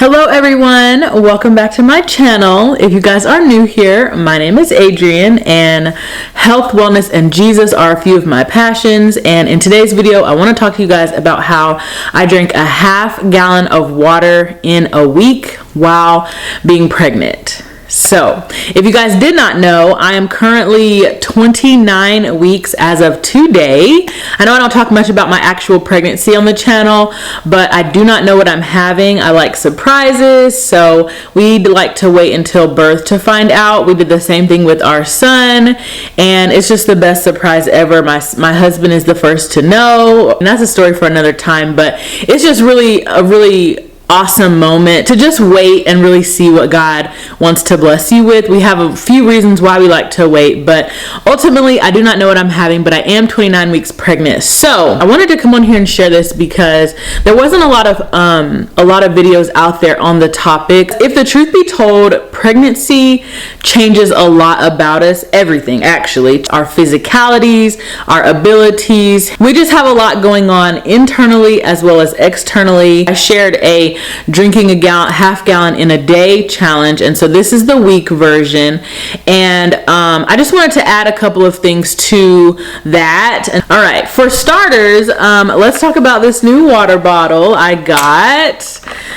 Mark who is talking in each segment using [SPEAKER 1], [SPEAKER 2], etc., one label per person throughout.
[SPEAKER 1] Hello everyone, welcome back to my channel. If you guys are new here, my name is Adrienne and health, wellness, and Jesus are a few of my passions. And in today's video, I want to talk to you guys about how I drank a half gallon of water in a week while being pregnant. So, if you guys did not know, I am currently 29 weeks as of today. I know I don't talk much about my actual pregnancy on the channel, but I do not know what I'm having. I like surprises, so we like to wait until birth to find out. We did the same thing with our son, and it's just the best surprise ever. My husband is the first to know, and that's a story for another time, but it's just really a really awesome moment to just wait and really see what God wants to bless you with. We have a few reasons why we like to wait, but ultimately I do not know what I'm having, but I am 29 weeks pregnant. So I wanted to come on here and share this because there wasn't a lot of videos out there on the topic. If the truth be told, pregnancy changes a lot about us, everything actually, our physicalities, our abilities. We just have a lot going on internally as well as externally. I shared a drinking half gallon in a day challenge, and so this is the week version, and I just wanted to add a couple of things to that. All right, for starters, let's talk about this new water bottle I got.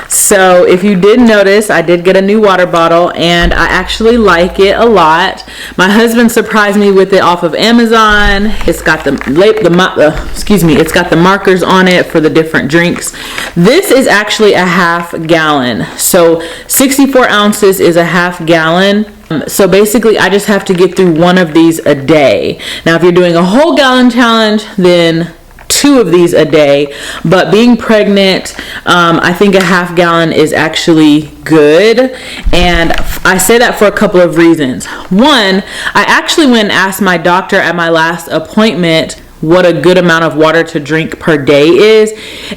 [SPEAKER 1] So if you did notice, I did get a new water bottle and I actually like it a lot. My husband surprised me with it off of Amazon. It's got it's got the markers on it for the different drinks. This is actually a half gallon. So 64 ounces is a half gallon. So basically I just have to get through one of these a day. Now if you're doing a whole gallon challenge, then 2 of these a day, but being pregnant, I think a half gallon is actually good, and I say that for a couple of reasons. One, I actually went and asked my doctor at my last appointment what a good amount of water to drink per day is,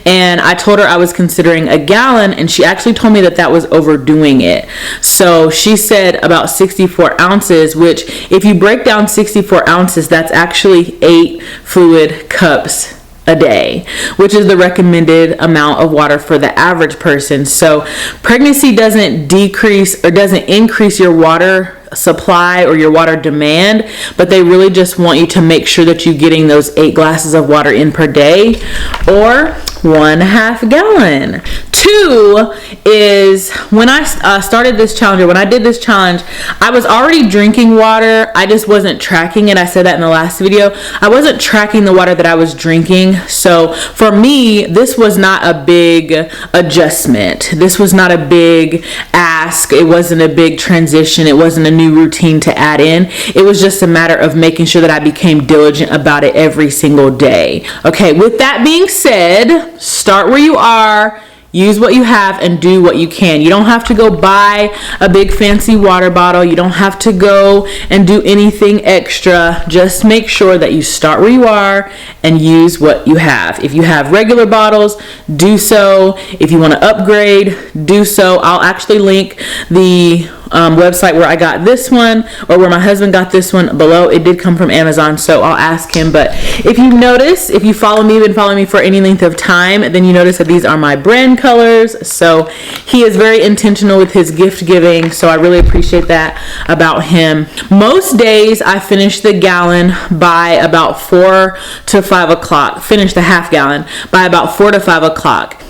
[SPEAKER 1] and I told her I was considering a gallon, and she actually told me that was overdoing it. So she said about 64 ounces, which if you break down 64 ounces, that's actually 8 fluid cups a day, which is the recommended amount of water for the average person. So pregnancy doesn't decrease or doesn't increase your water supply or your water demand, but they really just want you to make sure that you're getting those 8 glasses of water in per day, or 1/2 gallon. 2 is when I started this challenge, or when I did this challenge, I was already drinking water. I just wasn't tracking it. I said that in the last video. I wasn't tracking the water that I was drinking. So for me, this was not a big adjustment. This was not a big ask. It wasn't a big transition. It wasn't a new routine to add in. It was just a matter of making sure that I became diligent about it every single day. Okay, with that being said, start where you are, use what you have, and do what you can. You don't have to go buy a big fancy water bottle. You don't have to go and do anything extra. Just make sure that you start where you are and use what you have. If you have regular bottles, do so. If you want to upgrade, do so. I'll actually link the website where I got this one, or where my husband got this one, below. It did come from Amazon, so I'll ask him. But if you notice, if you been following me for any length of time, then you notice that these are my brand colors. So he is very intentional with his gift giving, so I really appreciate that about him. Most days I finish the gallon by about 4 to 5 o'clock. Finish the half gallon by about 4 to 5 o'clock.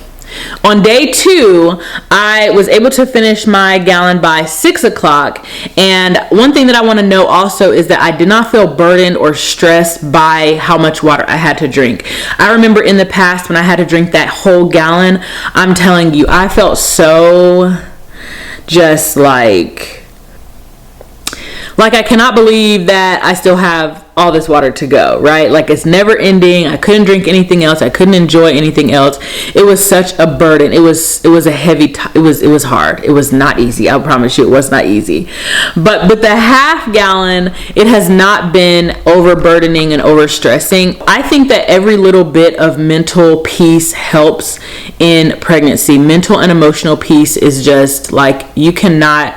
[SPEAKER 1] On day 2, I was able to finish my gallon by 6 o'clock. And one thing that I want to know also is that I did not feel burdened or stressed by how much water I had to drink. I remember in the past when I had to drink that whole gallon, I'm telling you, I felt so just like I cannot believe that I still have all this water to go, right? Like it's never ending. I couldn't drink anything else. I couldn't enjoy anything else. It was such a burden. It was a heavy, it was hard. It was not easy. I promise you it was not easy. But with the half gallon, it has not been overburdening and overstressing. I think that every little bit of mental peace helps in pregnancy. Mental and emotional peace is just like, you cannot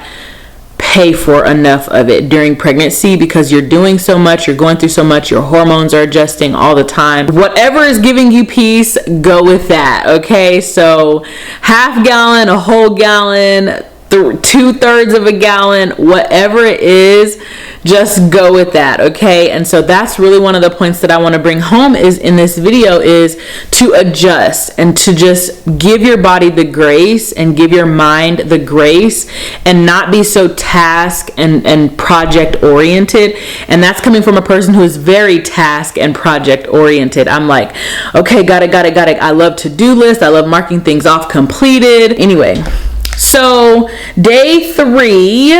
[SPEAKER 1] pay for enough of it during pregnancy, because you're doing so much, you're going through so much, your hormones are adjusting all the time. Whatever is giving you peace, go with that, okay? So half gallon, a whole gallon, 2/3 of a gallon, whatever it is, just go with that, okay? And so that's really one of the points that I want to bring home is in this video, is to adjust and to just give your body the grace and give your mind the grace and not be so task and project oriented. And that's coming from a person who is very task and project oriented. I'm like, okay, got it. I love to-do lists. I love marking things off completed. Anyway, so day 3,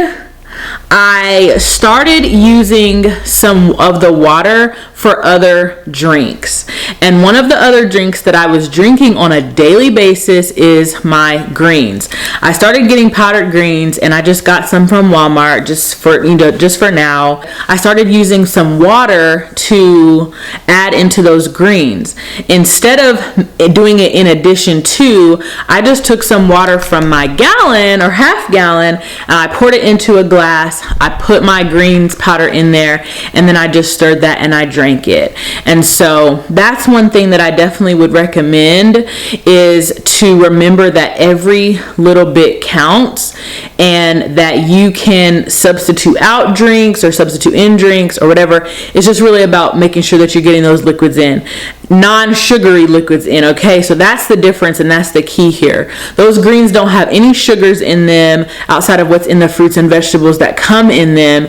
[SPEAKER 1] I started using some of the water for other drinks. And one of the other drinks that I was drinking on a daily basis is my greens. I started getting powdered greens, and I just got some from Walmart just for now. I started using some water to add into those greens. Instead of doing it in addition to, I just took some water from my gallon or half gallon, and I poured it into a glass. I put my greens powder in there, and then I just stirred that and I drank it. And so that's one thing that I definitely would recommend, is to remember that every little bit counts, and that you can substitute out drinks or substitute in drinks or whatever. It's just really about making sure that you're getting those liquids in, non-sugary liquids in, okay? So that's the difference, and that's the key here. Those greens don't have any sugars in them outside of what's in the fruits and vegetables that come in them,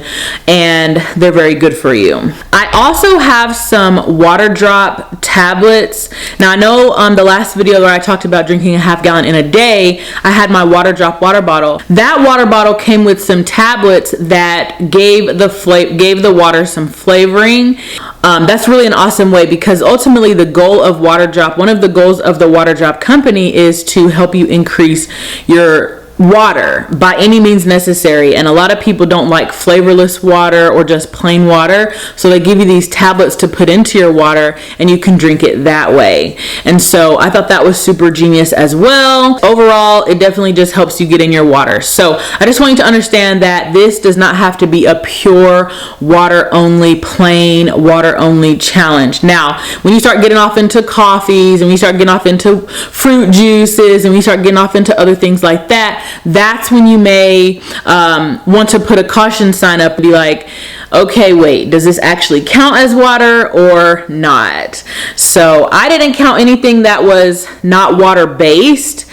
[SPEAKER 1] and they're very good for you. I also have some water drop tablets. Now I know on the last video where I talked about drinking a half gallon in a day, I had my water drop water bottle. That water bottle came with some tablets that gave the water some flavoring. That's really an awesome way, because ultimately the goal of water drop, one of the goals of the water drop company, is to help you increase your water by any means necessary. And a lot of people don't like flavorless water or just plain water, so they give you these tablets to put into your water, and you can drink it that way. And so I thought that was super genius as well. Overall, it definitely just helps you get in your water. So I just want you to understand that this does not have to be a pure water only, plain water only challenge. Now when you start getting off into coffees, and we start getting off into fruit juices, and we start getting off into other things like that, that's when you may want to put a caution sign up and be like, okay, wait, does this actually count as water or not? So I didn't count anything that was not water based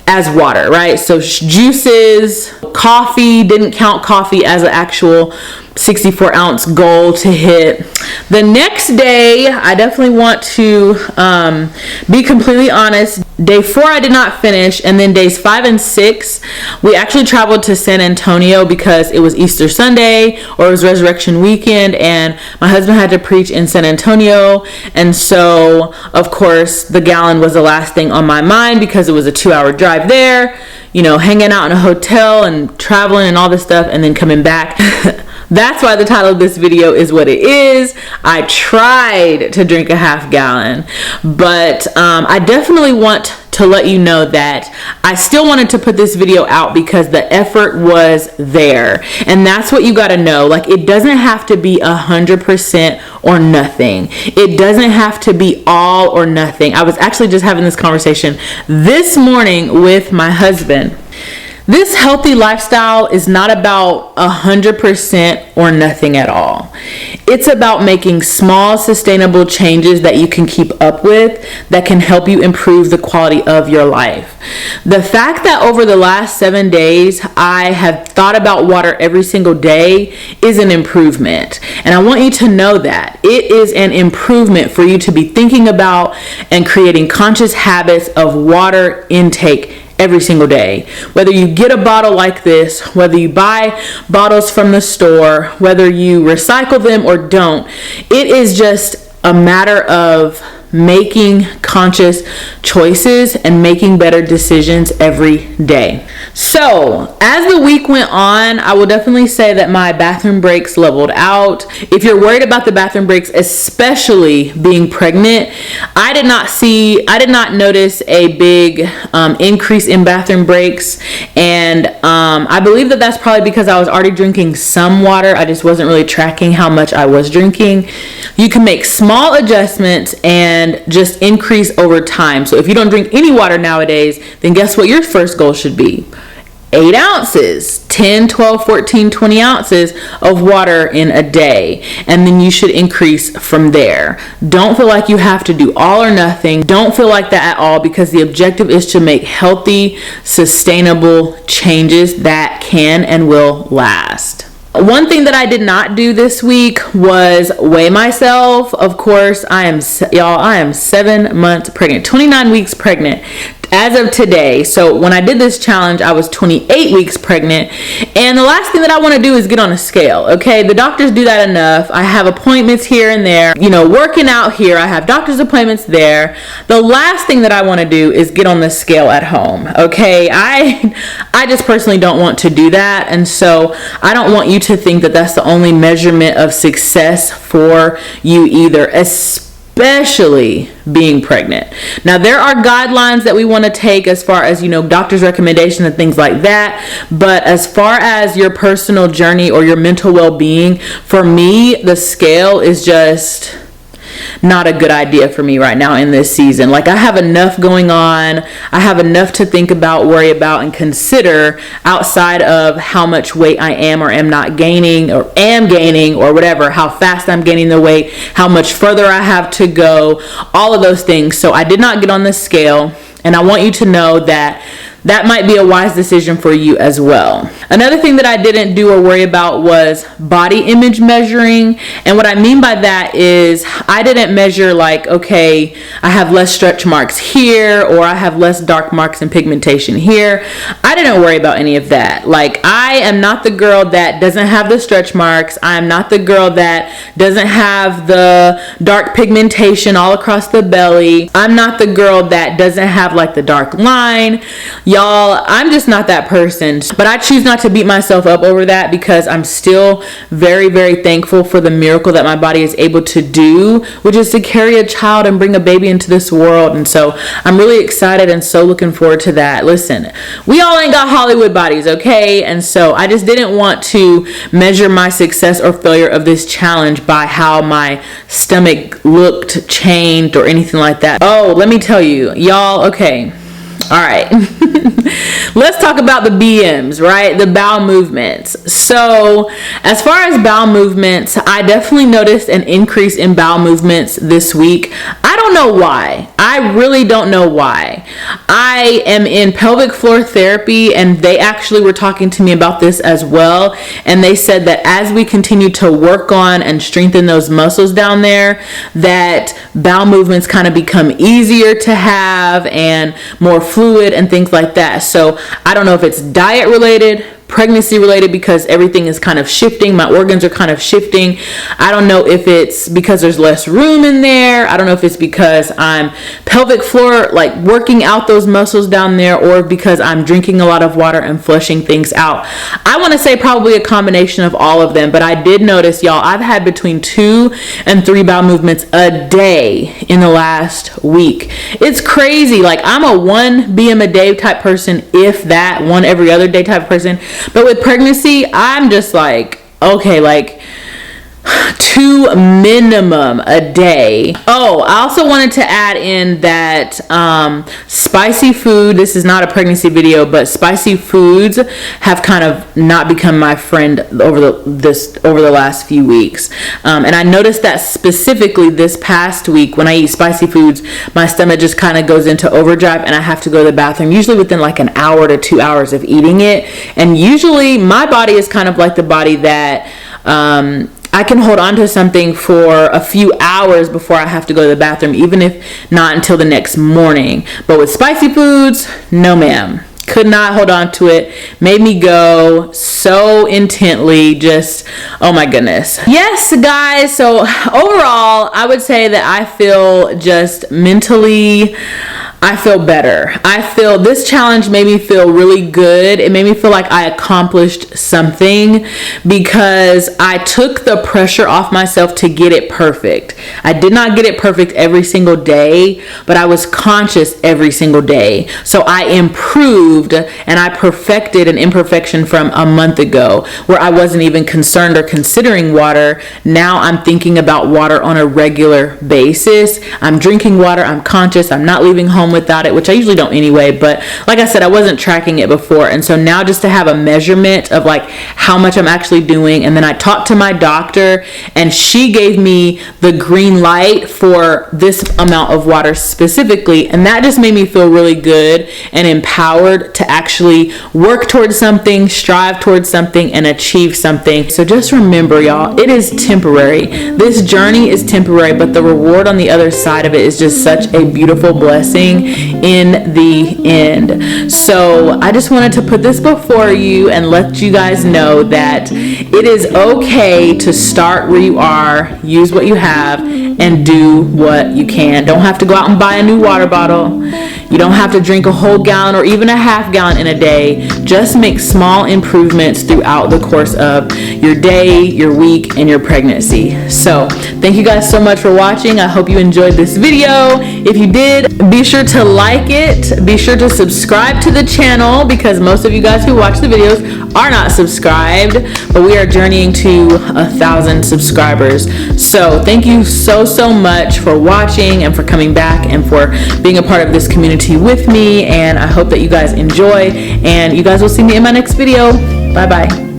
[SPEAKER 1] as water, right? So juices, coffee, didn't count coffee as an actual 64 ounce goal to hit. The next day, I definitely want to be completely honest. Day 4 I did not finish, and then days 5 and 6 we actually traveled to San Antonio because it was Easter Sunday, or it was Resurrection Weekend, and my husband had to preach in San Antonio. And so of course the gallon was the last thing on my mind, because it was a 2-hour drive there, you know, hanging out in a hotel and traveling and all this stuff, and then coming back. That's why the title of this video is what it is. I tried to drink a half gallon, but I definitely want to let you know that I still wanted to put this video out because the effort was there. And that's what you got to know. Like, it doesn't have to be 100% or nothing. It doesn't have to be all or nothing. I was actually just having this conversation this morning with my husband. This healthy lifestyle is not about 100% or nothing at all. It's about making small, sustainable changes that you can keep up with, that can help you improve the quality of your life. The fact that over the last 7 days, I have thought about water every single day is an improvement. And I want you to know that it is an improvement for you to be thinking about and creating conscious habits of water intake every single day. Whether you get a bottle like this, whether you buy bottles from the store, whether you recycle them or don't, it is just a matter of making conscious choices and making better decisions every day. So as the week went on, I will definitely say that my bathroom breaks leveled out. If you're worried about the bathroom breaks, especially being pregnant, I did not notice a big increase in bathroom breaks. And I believe that that's probably because I was already drinking some water. I just wasn't really tracking how much I was drinking. You can make small adjustments and just increase over time. So if you don't drink any water nowadays, then guess what your first goal should be? 8 ounces, 10, 12, 14, 20 ounces of water in a day. And then you should increase from there. Don't feel like you have to do all or nothing. Don't feel like that at all, because the objective is to make healthy, sustainable changes that can and will last. One thing that I did not do this week was weigh myself. Of course, I am 7 months pregnant, 29 weeks pregnant as of today. So when I did this challenge, I was 28 weeks pregnant. And the last thing that I want to do is get on a scale. Okay, the doctors do that enough. I have appointments here and there, working out here. I have doctor's appointments there. The last thing that I want to do is get on the scale at home. Okay, I just personally don't want to do that. And so I don't want you to think that that's the only measurement of success for you either, especially being pregnant. Now, there are guidelines that we want to take as far as, doctor's recommendations and things like that. But as far as your personal journey or your mental well-being, for me, the scale is just not a good idea for me right now in this season. Like, I have enough going on. I have enough to think about, worry about, and consider outside of how much weight I am or am not gaining, or am gaining, or whatever, how fast I'm gaining the weight, how much further I have to go, all of those things. So I did not get on the scale, and I want you to know that that might be a wise decision for you as well. Another thing that I didn't do or worry about was body image measuring. And what I mean by that is I didn't measure like, okay, I have less stretch marks here, or I have less dark marks and pigmentation here. I didn't worry about any of that. Like, I am not the girl that doesn't have the stretch marks. I am not the girl that doesn't have the dark pigmentation all across the belly. I'm not the girl that doesn't have like the dark line. Y'all, I'm just not that person. But I choose not to beat myself up over that, because I'm still very, very thankful for the miracle that my body is able to do, which is to carry a child and bring a baby into this world. And so I'm really excited and so looking forward to that. Listen, we all ain't got Hollywood bodies, okay? And so I just didn't want to measure my success or failure of this challenge by how my stomach looked, changed, or anything like that. Oh, let me tell you, y'all, okay. All right, let's talk about the BMs, right? The bowel movements. So as far as bowel movements, I definitely noticed an increase in bowel movements this week. I don't know why. I really don't know why. I am in pelvic floor therapy, and they actually were talking to me about this as well. And they said that as we continue to work on and strengthen those muscles down there, that bowel movements kind of become easier to have and more fluid and things like that. So I don't know if it's diet related, pregnancy related, because everything is kind of shifting. My organs are kind of shifting. I don't know if it's because there's less room in there. I don't know if it's because I'm pelvic floor, like working out those muscles down there, or because I'm drinking a lot of water and flushing things out. I want to say probably a combination of all of them, but I did notice, y'all, I've had between 2 and 3 bowel movements a day in the last week. It's crazy. Like, I'm a 1 BM a day type person, if that, 1 every other day type person. But with pregnancy, I'm just like, okay, like 2 minimum a day. Oh, I also wanted to add in that spicy food, this is not a pregnancy video, but spicy foods have kind of not become my friend over the last few weeks. And I noticed that specifically this past week, when I eat spicy foods, my stomach just kind of goes into overdrive, and I have to go to the bathroom usually within like an hour to 2 hours of eating it. And usually my body is kind of like the body that I can hold on to something for a few hours before I have to go to the bathroom, even if not until the next morning. But with spicy foods, no ma'am. could not hold on to it. Made me go so intently, just, oh my goodness. Yes, guys, so overall, I would say that I feel just mentally, I feel better. I feel this challenge made me feel really good. It made me feel like I accomplished something because I took the pressure off myself to get it perfect. I did not get it perfect every single day, but I was conscious every single day. So I improved and I perfected an imperfection from a month ago where I wasn't even concerned or considering water. Now I'm thinking about water on a regular basis. I'm drinking water. I'm conscious. I'm not leaving home without it, which I usually don't anyway, but like I said, I wasn't tracking it before, and so now just to have a measurement of like how much I'm actually doing. And then I talked to my doctor and she gave me the green light for this amount of water specifically, and that just made me feel really good and empowered to actually work towards something, strive towards something, and achieve something. So just remember, y'all, it is temporary. This journey is temporary, but the reward on the other side of it is just such a beautiful blessing in the end. So I just wanted to put this before you and let you guys know that it is okay to start where you are, use what you have, and do what you can. Don't have to go out and buy a new water bottle. You don't have to drink a whole gallon or even a half gallon in a day. Just make small improvements throughout the course of your day, your week, and your pregnancy. So thank you guys so much for watching. I hope you enjoyed this video. If you did, be sure to like it. Be sure to subscribe to the channel because most of you guys who watch the videos are not subscribed, but we are journeying to 1,000 subscribers. So thank you so much for watching and for coming back and for being a part of this community with me, and I hope that you guys enjoy, and you guys will see me in my next video. Bye bye.